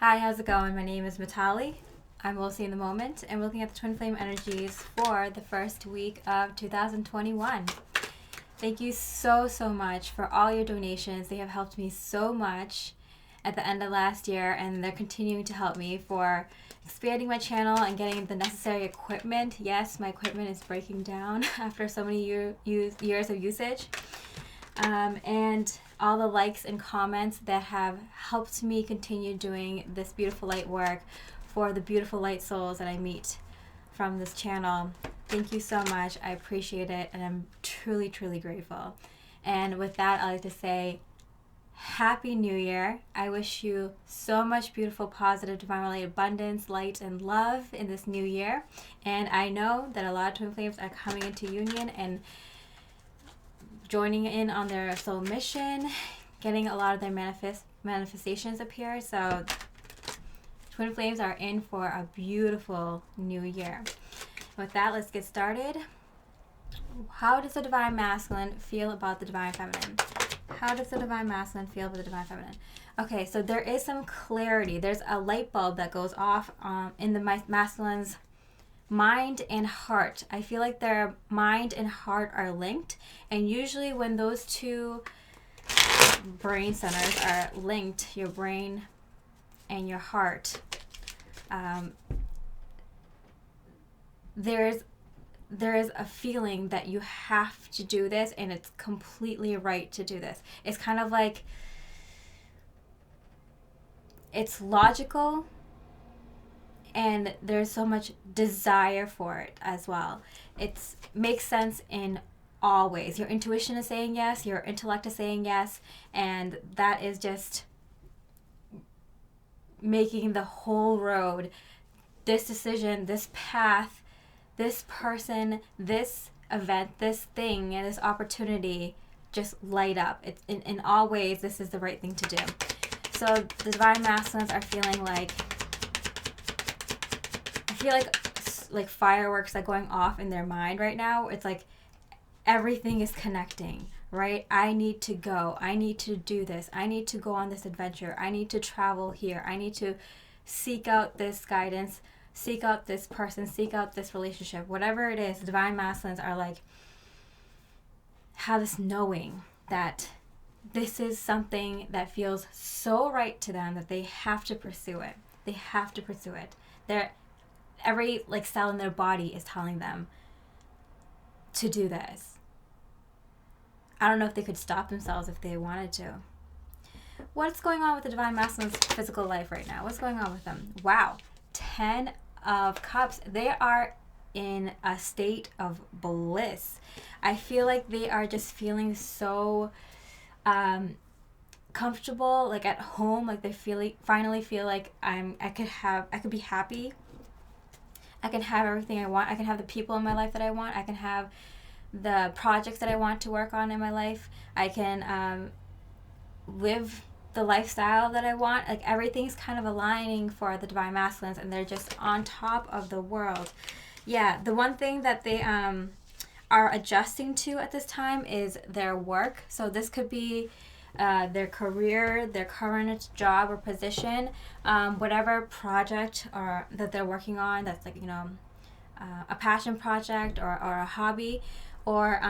Hi, how's it going? My name is Mitali. I'm mostly in the moment and we're looking at the twin flame energies for the first week of 2021. Thank you so much for all your donations. They have helped me so much at the end of last year, and they're continuing to help me for expanding my channel and getting the necessary equipment. Yes, my equipment is breaking down after so many years of usage. And all the likes and comments that have helped me continue doing this beautiful light work for the beautiful light souls that I meet from this channel. Thank you so much. I appreciate it, and I'm truly grateful. And with that, I'd like to say Happy New Year. I wish you so much beautiful, positive, divinely abundance, light, and love in this new year. And I know that a lot of twin flames are coming into union and joining in on their soul mission, getting a lot of their manifestations appear. So twin flames are in for a beautiful new year. With that, let's get started. How does the divine masculine feel about the divine feminine? How does the divine masculine feel about the divine feminine? Okay, so there is some clarity. There's a light bulb that goes off in the masculine's mind and heart. I feel like their mind and heart are linked, and usually when those two brain centers are linked, your brain and your heart, there is a feeling that you have to do this, and it's completely right to do this. It's kind of like it's logical, and there's so much desire for it as well. It makes sense in all ways. Your intuition is saying yes, your intellect is saying yes, and that is just making the whole road, this decision, this path, this person, this event, this thing, and this opportunity just light up. It's in all ways, this is the right thing to do. So the divine masculines are feeling like, I feel like fireworks are going off in their mind right now. It's like everything is connecting, right? I need to go. I need to do this. I need to go on this adventure. I need to travel here. I need to seek out this guidance, seek out this person, seek out this relationship. Whatever it is, the divine masculines are like, have this knowing that this is something that feels so right to them that they have to pursue it. They have to pursue it. Every cell in their body is telling them to do this. I don't know if they could stop themselves if they wanted to. What's going on with the divine masculine's physical life right now? What's going on with them? Wow. 10 of Cups. They are in a state of bliss. I feel like they are just feeling so comfortable, like at home, like they finally feel like I could be happy. I can have everything I want. I can have the people in my life that I want. I can have the projects that I want to work on in my life. I can live the lifestyle that I want. Like everything's kind of aligning for the divine masculines, and they're just on top of the world. Yeah, the one thing that they are adjusting to at this time is their work. So this could be their career, their current job or position, whatever project or that they're working on that's like, a passion project or a hobby, or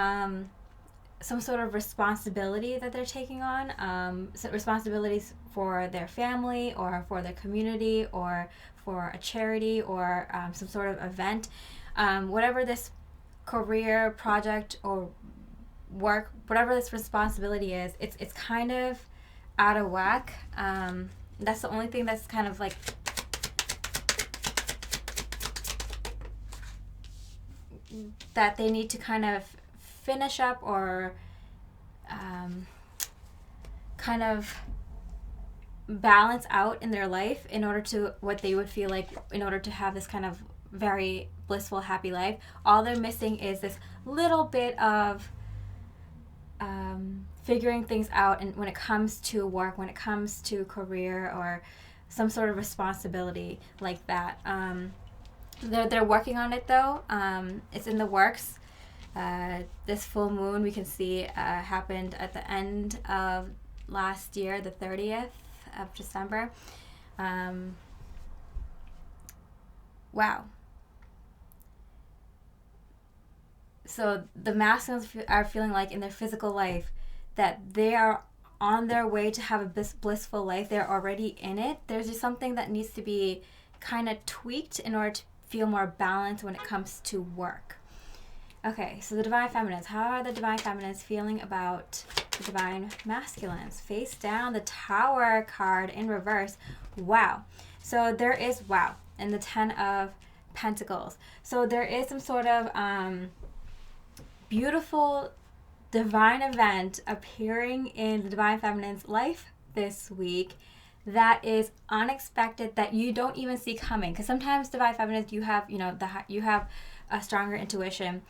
some sort of responsibility that they're taking on, responsibilities for their family or for their community or for a charity or some sort of event. Whatever this career, project, or work, whatever this responsibility is, it's kind of out of whack. That's the only thing that's kind of like that they need to kind of finish up or kind of balance out in their life in order to what they would feel like in order to have this kind of very blissful, happy life. All they're missing is this little bit of figuring things out, and when it comes to work, when it comes to career or some sort of responsibility like that. They're working on it though. It's in the works. This full moon we can see happened at the end of last year, the 30th of December. Wow. So the masculines are feeling like in their physical life that they are on their way to have a blissful life. They're already in it. There's just something that needs to be kind of tweaked in order to feel more balanced when it comes to work. Okay, so the divine feminines. How are the divine feminines feeling about the divine masculines? Face down, the Tower card in reverse. Wow. So there is wow and the 10 of Pentacles. So there is some sort of beautiful divine event appearing in the divine feminine's life this week that is unexpected, that you don't even see coming. Because sometimes divine feminines, you have you have a stronger intuition.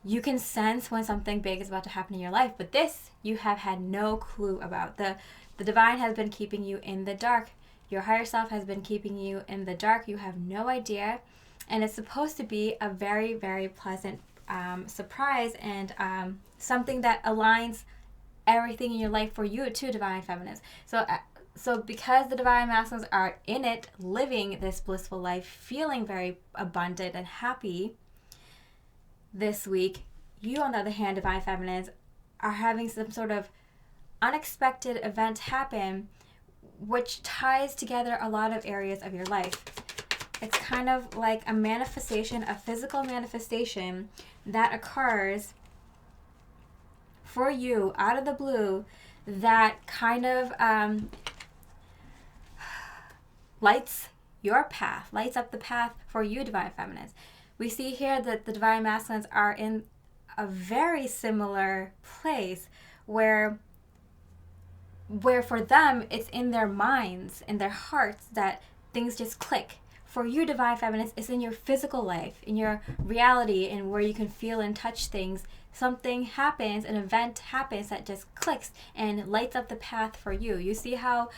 You can sense when something big is about to happen in your life, but this you have had no clue about. The divine has been keeping you in the dark. Your higher self has been keeping you in the dark. You have no idea, and it's supposed to be a very, very pleasant surprise and something that aligns everything in your life for you too, divine feminines. So because the divine masculines are in it, living this blissful life, feeling very abundant and happy this week, you, on the other hand, divine feminines, are having some sort of unexpected event happen which ties together a lot of areas of your life. It's kind of like a manifestation, a physical manifestation that occurs for you out of the blue that kind of lights your path, lights up the path for you, divine feminines. We see here that the divine masculines are in a very similar place where for them it's in their minds, in their hearts, that things just click. For you, divine feminines, it's in your physical life, in your reality, and where you can feel and touch things. Something happens, an event happens that just clicks and lights up the path for you. You see how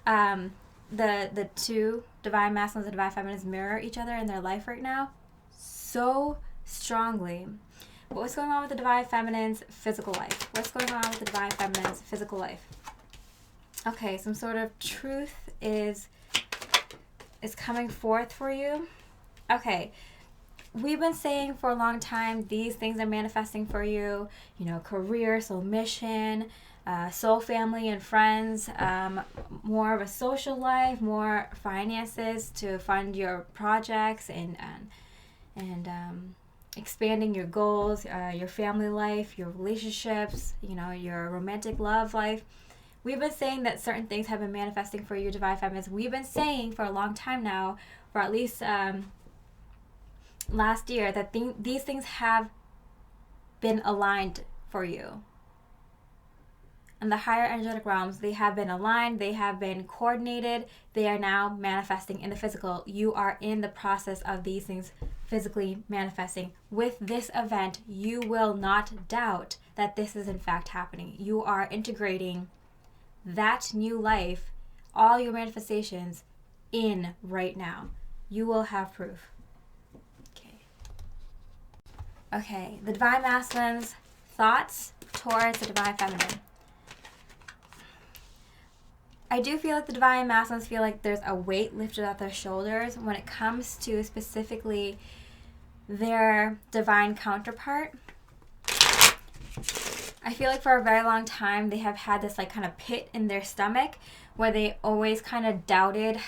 the two divine masculines and divine feminines mirror each other in their life right now so strongly. But what's going on with the divine feminine's physical life? What's going on with the divine feminine's physical life? Okay, some sort of truth is coming forth for you. Okay, we've been saying for a long time these things are manifesting for you. You know, career, soul mission, soul family and friends, more of a social life, more finances to fund your projects and expanding your goals, your family life, your relationships, you know, your romantic love life. We've been saying that certain things have been manifesting for you, divine feminines. We've been saying for a long time now, for at least last year, that these things have been aligned for you. In the higher energetic realms, they have been aligned, they have been coordinated, they are now manifesting in the physical. You are in the process of these things physically manifesting. With this event, you will not doubt that this is in fact happening. You are integrating that new life, all your manifestations, in right now. You will have proof. Okay, the divine masculine's thoughts towards the divine feminine. I do feel like the divine masculines feel like there's a weight lifted off their shoulders when it comes to specifically their divine counterpart. I feel like for a very long time they have had this like kind of pit in their stomach where they always kind of doubted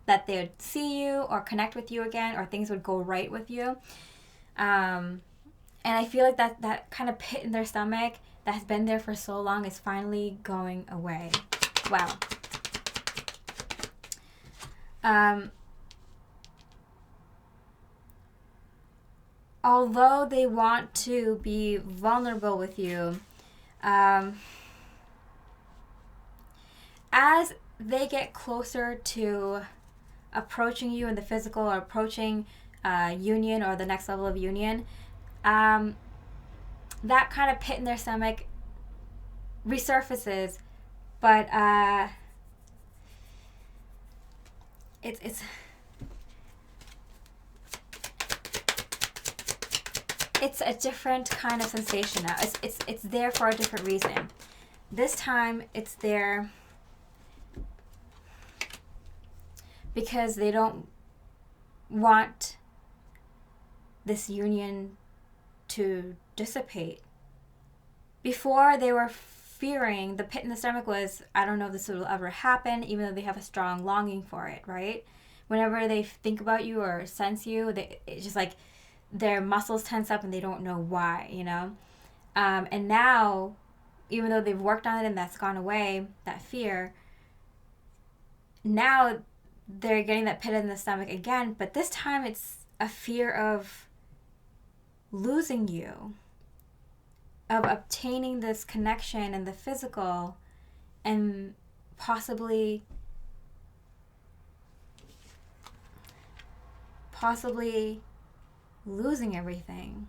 that they would see you or connect with you again, or things would go right with you. And I feel like that kind of pit in their stomach that has been there for so long is finally going away. Wow. Although they want to be vulnerable with you, as they get closer to approaching you in the physical, or approaching union or the next level of union, that kind of pit in their stomach resurfaces, but it's a different kind of sensation now. It's there for a different reason. This time it's there because they don't want this union to dissipate. Before, they were fearing, the pit in the stomach was, I don't know if this will ever happen, even though they have a strong longing for it, right? Whenever they think about you or sense you, it's just like their muscles tense up and they don't know why, you know? And now, even though they've worked on it and that's gone away, that fear, now they're getting that pit in the stomach again, but this time it's a fear of losing you, of obtaining this connection and the physical, and possibly losing everything.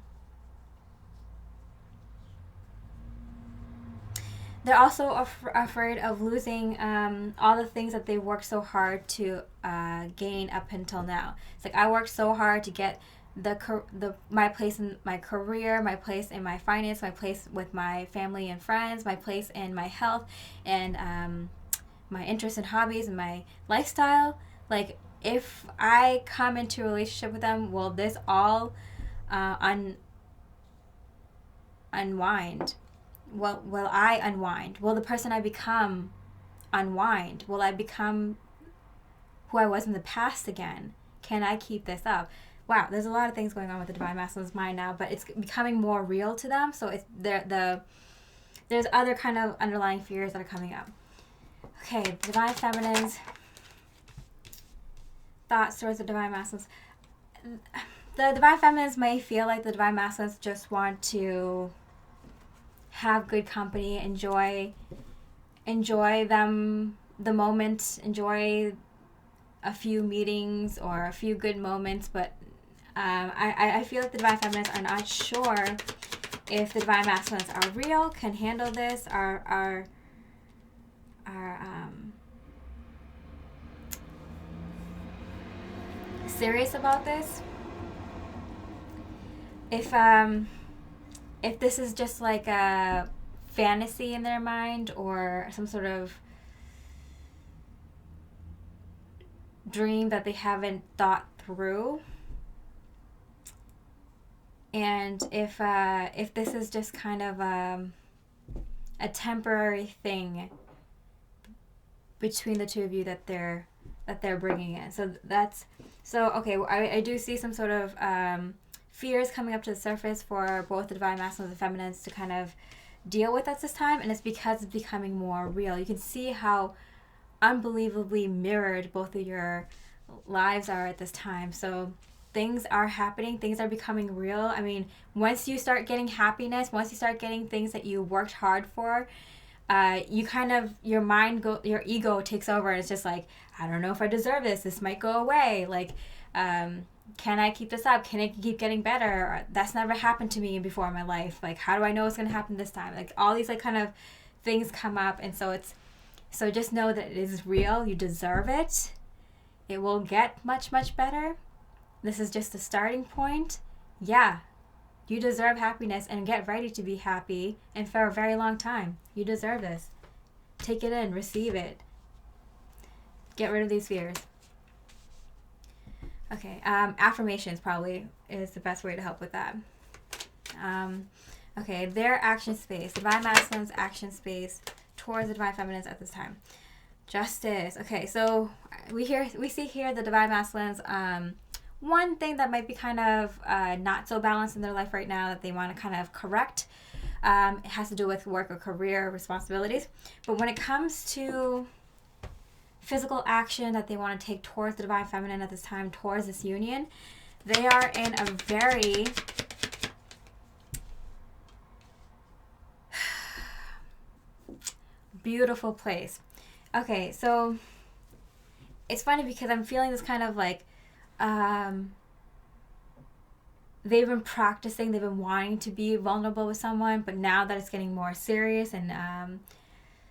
They're also afraid of losing all the things that they worked so hard to gain up until now. It's like, I worked so hard to get my place in my career, my place in my finance, my place with my family and friends, my place in my health, and my interests and hobbies and my lifestyle. Like, if I come into a relationship with them, will this all unwind? Will I unwind? Will the person I become unwind? Will I become who I was in the past again? Can I keep this up? Wow, there's a lot of things going on with the Divine Masculine's mind now, but it's becoming more real to them. So it's there's other kind of underlying fears that are coming up. Okay, Divine Feminine's thoughts towards the Divine Masculines. The Divine Feminines may feel like the Divine Masculines just want to have good company, enjoy them, the moment, enjoy a few meetings or a few good moments, but I feel like the Divine Feminines are not sure if the Divine Masculines are real, can handle this, are serious about this. If this is just like a fantasy in their mind or some sort of dream that they haven't thought through, and if this is just kind of a temporary thing between the two of you that they're bringing in. Okay. I do see some sort of fears coming up to the surface for both the Divine Masculines and Feminines to kind of deal with at this time, and it's because it's becoming more real. You can see how unbelievably mirrored both of your lives are at this time. So things are happening, things are becoming real. I mean, once you start getting happiness, once you start getting things that you worked hard for, you kind of, your ego takes over, and it's just like, I don't know if I deserve this. This might go away. Like, can I keep this up? Can it keep getting better? That's never happened to me before in my life. Like, how do I know it's going to happen this time? Like, all these like kind of things come up, and so just know that it is real. You deserve it. It will get much, much better. This is just a starting point. Yeah, you deserve happiness, and get ready to be happy, and for a very long time. You deserve this. Take it in, receive it. Get rid of these fears. Okay, affirmations probably is the best way to help with that. Okay, their action space, Divine Masculine's action space towards the Divine Feminines at this time. Justice. Okay, so we see here the Divine Masculines. One thing that might be kind of not so balanced in their life right now that they want to kind of correct. It has to do with work or career responsibilities. But when it comes to physical action that they want to take towards the Divine Feminine at this time, towards this union, they are in a very beautiful place. Okay, so it's funny because I'm feeling this kind of like they've been practicing, they've been wanting to be vulnerable with someone, but now that it's getting more serious and now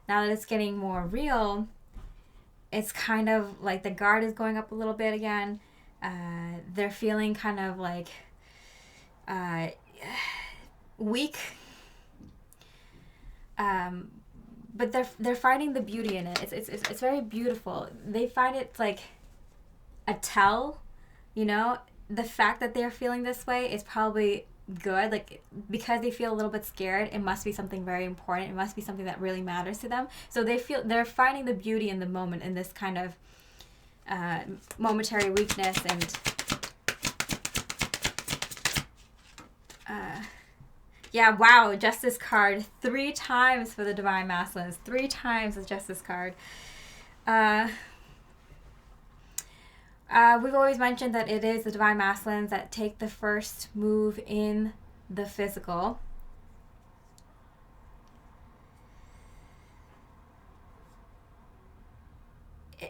that it's getting more real, it's kind of like the guard is going up a little bit again. They're feeling kind of like weak, but they're finding the beauty in it. It's very beautiful. They find it like a tell, you know, the fact that they're feeling this way is probably good. Like, because they feel a little bit scared, it must be something very important. It must be something that really matters to them. So they're finding the beauty in the moment, in this kind of momentary weakness. And yeah, wow, Justice card 3 times for the Divine Masculines. 3 times the Justice card. We've always mentioned that it is the Divine Masculines that take the first move in the physical.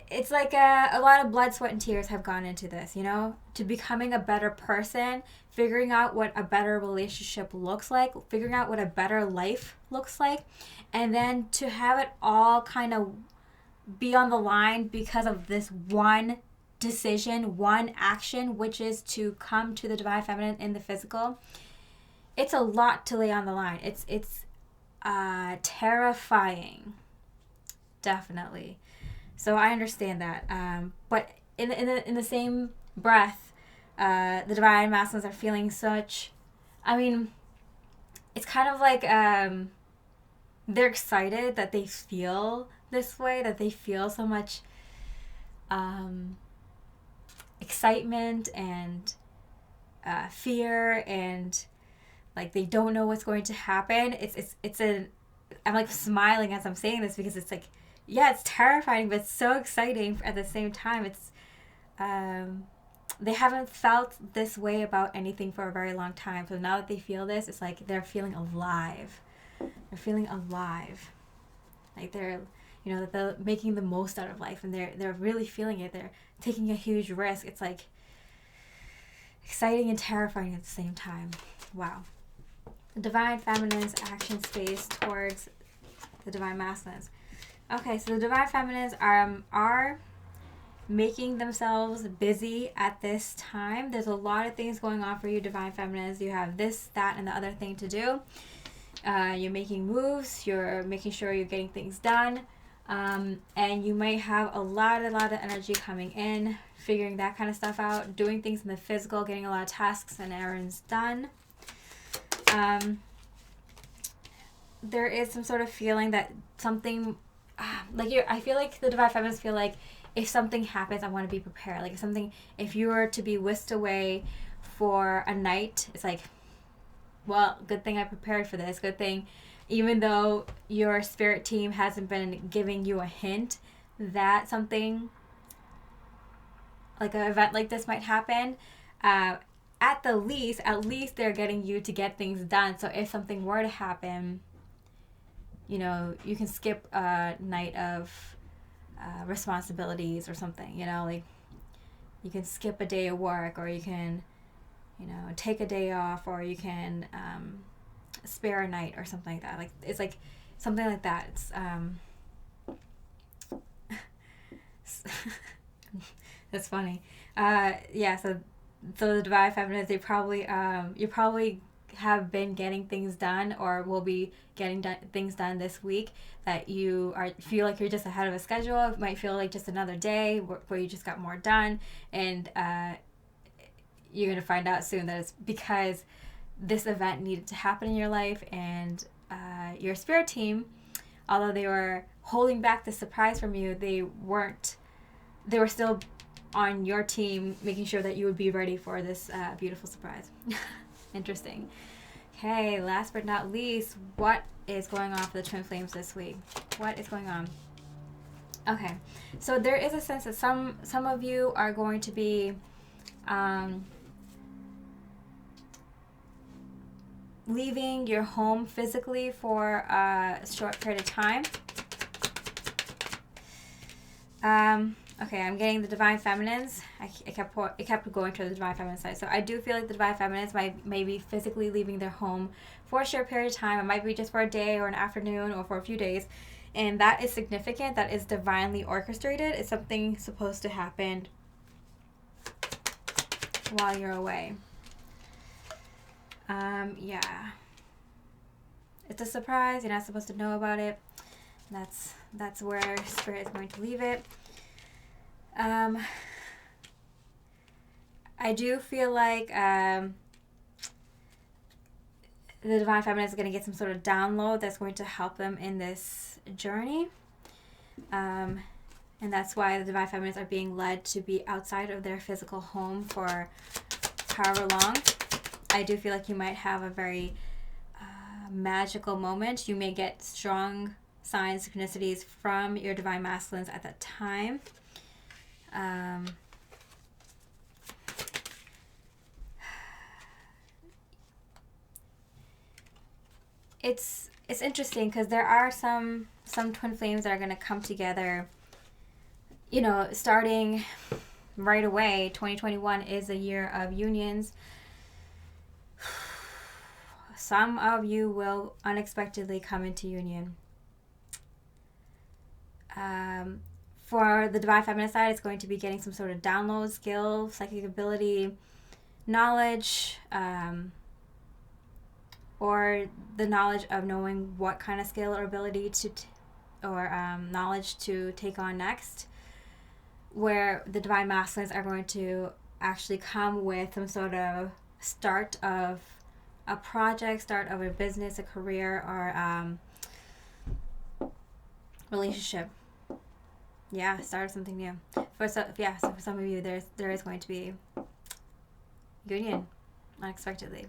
It's like a lot of blood, sweat, and tears have gone into this, you know, to becoming a better person, figuring out what a better relationship looks like, figuring out what a better life looks like, and then to have it all kind of be on the line because of this one decision, one action, which is to come to the Divine Feminine in the physical. It's a lot to lay on the line. It's terrifying, definitely. So I understand that. But in the same breath, the Divine Masculines are feeling such. I mean, it's kind of like they're excited that they feel this way, that they feel so much excitement and fear, and like they don't know what's going to happen. I'm like smiling as I'm saying this, because it's like, yeah, it's terrifying, but it's so exciting at the same time. It's they haven't felt this way about anything for a very long time. So now that they feel this, it's like they're feeling alive. They're feeling alive. Like they're, you know, that they're making the most out of life, and they're really feeling it. They're taking a huge risk. It's like exciting and terrifying at the same time. Wow. The Divine Feminine's action space towards the Divine Masculines. Okay, so the Divine Feminines are making themselves busy at this time. There's a lot of things going on for you, Divine Feminines. You have this, that, and the other thing to do. You're making moves. You're making sure you're getting things done. And you might have a lot of energy coming in, figuring that kind of stuff out, doing things in the physical, getting a lot of tasks and errands done. There is some sort of feeling that something... I feel like the Divine Feminines feel like if something happens, I want to be prepared. Like if you were to be whisked away for a night, it's like, well, good thing I prepared for this. Good thing, even though your spirit team hasn't been giving you a hint that something like an event like this might happen, at least they're getting you to get things done. So if something were to happen, you know, you can skip a night of responsibilities or something, you know, like you can skip a day of work, or you can, you know, take a day off, or you can spare a night or something like that. Like, it's like something like that. It's that's funny. Yeah, so the Divine Feminines, they probably you probably have been getting things done, or will be getting things done this week, that you feel like you're just ahead of a schedule. It might feel like just another day where you just got more done, and you're going to find out soon that it's because this event needed to happen in your life, and your spirit team, although they were holding back the surprise from you, they were still on your team, making sure that you would be ready for this beautiful surprise. Interesting. Okay, last but not least, what is going on for the Twin Flames this week? What is going on? Okay, so there is a sense that some of you are going to be leaving your home physically for a short period of time. Okay, I'm getting the Divine Feminines. It kept going to the Divine Feminine side. So I do feel like the Divine Feminines may be physically leaving their home for a short period of time. It might be just for a day or an afternoon or for a few days. And that is significant. That is divinely orchestrated. It's something supposed to happen while you're away. Yeah. It's a surprise. You're not supposed to know about it. That's where Spirit is going to leave it. I do feel like the Divine Feminine is going to get some sort of download that's going to help them in this journey. And that's why the Divine Feminines are being led to be outside of their physical home for however long. I do feel like you might have a very magical moment. You may get strong signs, synchronicities from your Divine Masculines at that time. It's interesting because there are some twin flames that are going to come together, you know, starting right away. 2021 is a year of unions. Some of you will unexpectedly come into union. For the Divine Feminine side, it's going to be getting some sort of download, skill, psychic ability, knowledge, or the knowledge of knowing what kind of skill or ability or knowledge to take on next. Where the Divine Masculines are going to actually come with some sort of start of a project, start of a business, a career, or relationship. Yeah, start of something new. So for some of you, there is going to be union unexpectedly.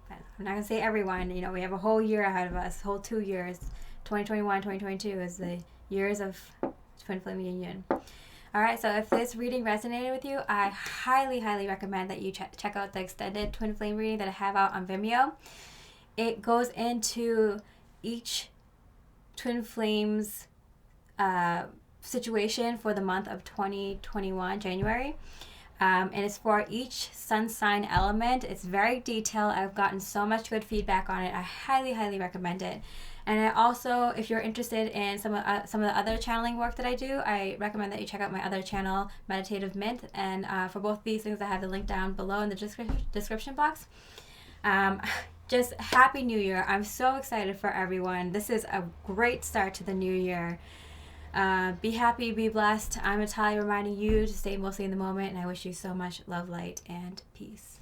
But I'm not gonna say everyone. You know, we have a whole year ahead of us, whole 2 years. 2021, 2022 is the years of twin flame union. All right, so if this reading resonated with you, I highly, highly recommend that you check out the extended twin flame reading that I have out on Vimeo. It goes into each twin flame's situation for the month of 2021, January. And it's for each sun sign element. It's very detailed. I've gotten so much good feedback on it. I highly, highly recommend it. And I also, if you're interested in some of the other channeling work that I do, I recommend that you check out my other channel, Meditative Mint. And for both these things, I have the link down below in the description box. Just Happy New Year. I'm so excited for everyone. This is a great start to the new year. Be happy, be blessed. I'm Natalia reminding you to stay mostly in the moment, and I wish you so much love, light, and peace.